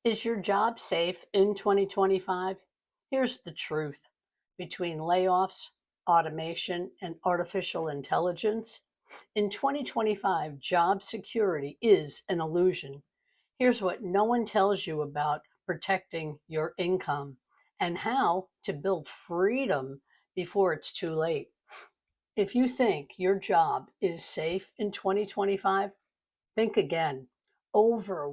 Is your job safe in 2025? Here's the truth. Between layoffs, automation, and artificial intelligence, in 2025, job security is an illusion. Here's what no one tells you about protecting your income and how to build freedom before it's too late. If you think your job is safe in 2025, think again. Over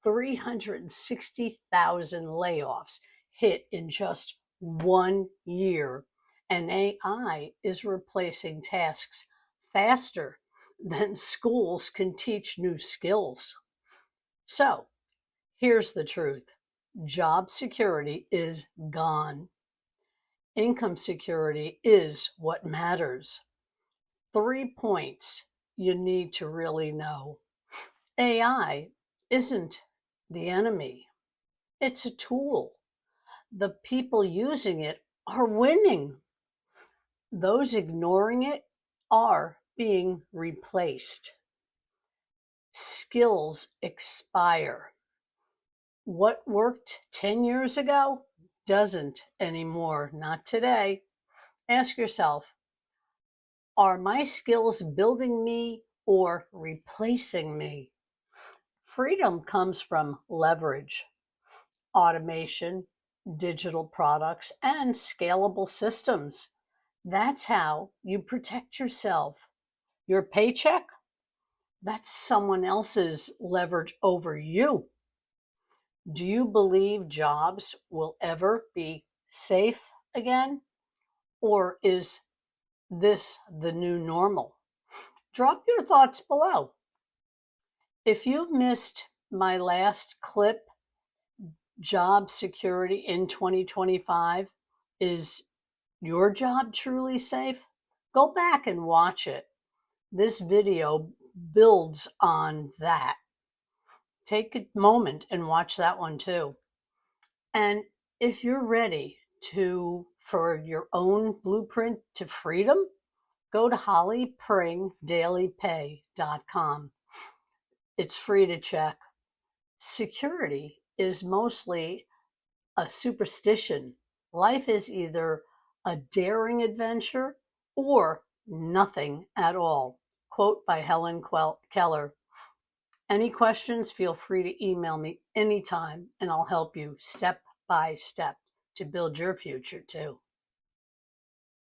360,000 layoffs hit in just 1 year, and AI is replacing tasks faster than schools can teach new skills. So, here's the truth. Job security is gone. Income security is what matters. 3 points you need to really know. AI isn't the enemy. It's a tool. The people using it are winning. Those ignoring it are being replaced. Skills expire. What worked 10 years ago doesn't anymore, not today. Ask yourself, are my skills building me or replacing me? Freedom comes from leverage, automation, digital products, and scalable systems. That's how you protect yourself. Your paycheck, that's someone else's leverage over you. Do you believe jobs will ever be safe again? Or is this the new normal? Drop your thoughts below. If you've missed my last clip, Job security in 2025, is your job truly safe? Go back and watch it. This video builds on that. Take a moment and watch that one too. And if you're ready for your own blueprint to freedom, go to hollypringdailypay.com. It's free to check. Security is mostly a superstition. Life is either a daring adventure or nothing at all. Quote by Helen Keller. Any questions, feel free to email me anytime and I'll help you step by step to build your future too.